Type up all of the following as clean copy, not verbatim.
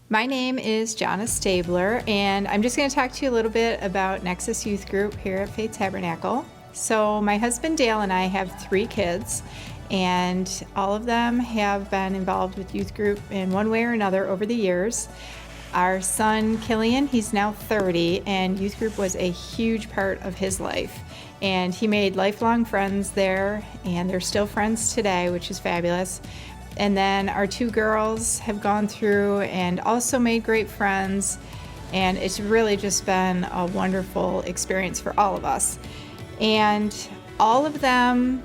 My name is Jonna Stabler, and I'm just going to talk to you a little bit about Nexus Youth Group here at Faith Tabernacle. So my husband Dale and I have 3 kids, and all of them have been involved with youth group in one way or another over the years. Our son Killian, he's now 30, and youth group was a huge part of his life. And he made lifelong friends there, and they're still friends today, which is fabulous. And then our 2 girls have gone through and also made great friends, and it's really just been a wonderful experience for all of us. And all of them,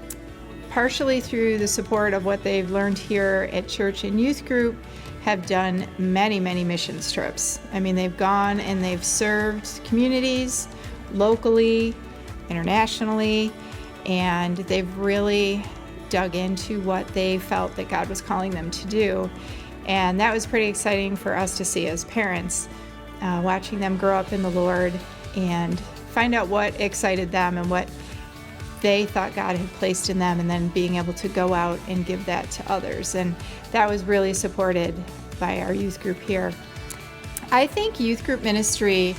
partially through the support of what they've learned here at church and youth group, have done many missions trips. I mean, they've gone and they've served communities locally, internationally, and they've really dug into what they felt that God was calling them to do. And that was pretty exciting for us to see as parents, watching them grow up in the Lord and find out what excited them and what they thought God had placed in them, and then being able to go out and give that to others. And that was really supported by our youth group here. I think youth group ministry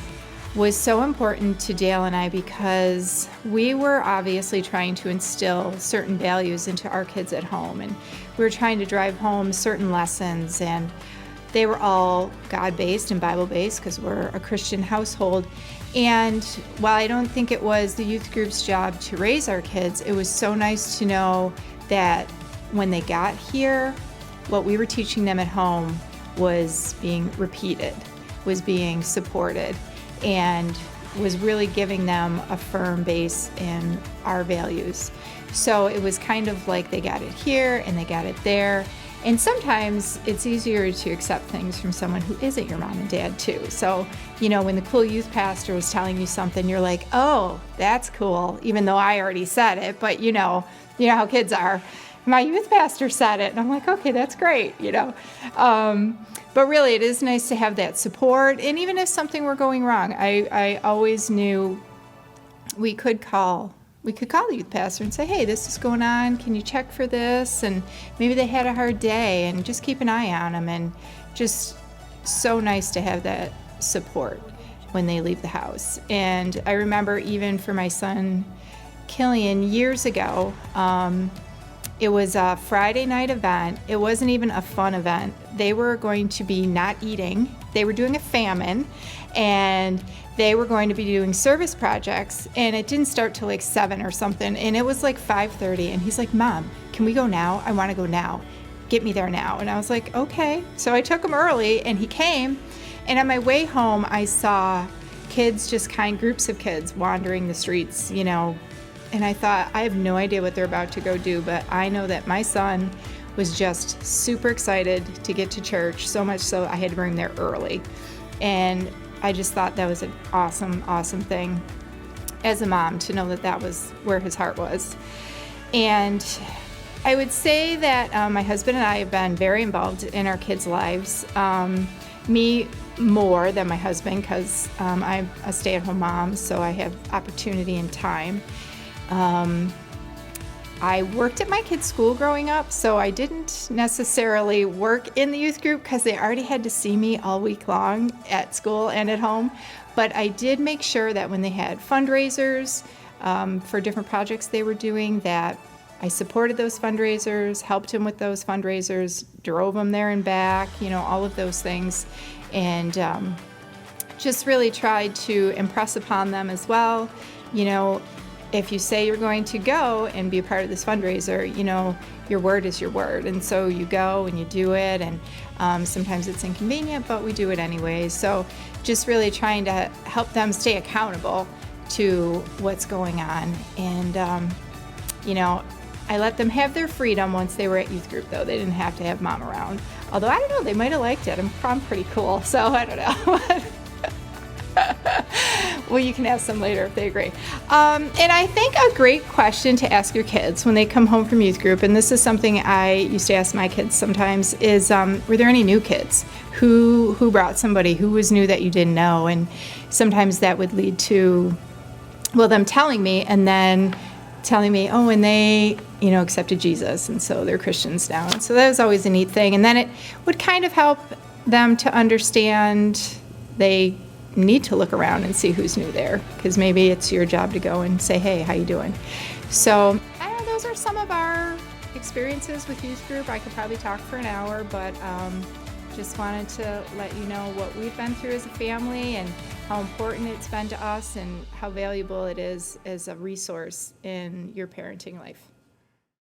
was so important to Dale and I because we were obviously trying to instill certain values into our kids at home, and we were trying to drive home certain lessons, and they were all God-based and Bible-based because we're a Christian household. And while I don't think it was the youth group's job to raise our kids, it was so nice to know that when they got here, what we were teaching them at home was being repeated, was being supported, and was really giving them a firm base in our values. So it was kind of like they got it here and they got it there. And sometimes it's easier to accept things from someone who isn't your mom and dad too. So, when the cool youth pastor was telling you something, you're like, oh, that's cool, even though I already said it, but you know how kids are. My youth pastor said it, and I'm like, okay, that's great, But really, it is nice to have that support. And even if something were going wrong, I always knew we could call the youth pastor and say, hey, this is going on. Can you check for this? And maybe they had a hard day, and just keep an eye on them. And just so nice to have that support when they leave the house. And I remember even for my son Killian years ago, it was a Friday night event. It wasn't even a fun event. They were going to be not eating. They were doing a famine, and they were going to be doing service projects, and it didn't start till like 7 or something, and it was like 5:30, and he's like, Mom, can we go now? I want to go now. Get me there now. And I was like, okay. So I took him early, and he came, and on my way home, I saw kids, groups of kids wandering the streets, and I thought, I have no idea what they're about to go do, but I know that my son was just super excited to get to church, so much so I had to bring him there early. And I just thought that was an awesome thing as a mom to know that was where his heart was. And I would say that my husband and I have been very involved in our kids' lives. Me more than my husband, because I'm a stay-at-home mom, so I have opportunity and time. I worked at my kids' school growing up, so I didn't necessarily work in the youth group because they already had to see me all week long at school and at home. But I did make sure that when they had fundraisers for different projects they were doing, that I supported those fundraisers, helped them with those fundraisers, drove them there and back, all of those things. And just really tried to impress upon them as well, if you say you're going to go and be a part of this fundraiser, your word is your word. And so you go and you do it, and sometimes it's inconvenient, but we do it anyway. So just really trying to help them stay accountable to what's going on. And, I let them have their freedom once they were at youth group, though. They didn't have to have mom around. Although, I don't know, they might have liked it. I'm pretty cool, so I don't know. Well, you can ask them later if they agree. And I think a great question to ask your kids when they come home from youth group, and this is something I used to ask my kids sometimes, is were there any new kids? Who brought somebody? Who was new that you didn't know? And sometimes that would lead to, them telling me, and then telling me, oh, and they, accepted Jesus, and so they're Christians now. And so that was always a neat thing. And then it would kind of help them to understand they need to look around and see who's new there, because maybe it's your job to go and say, hey, how you doing? So those are some of our experiences with youth group. I could probably talk for an hour, but just wanted to let you know what we've been through as a family and how important it's been to us and how valuable it is as a resource in your parenting life.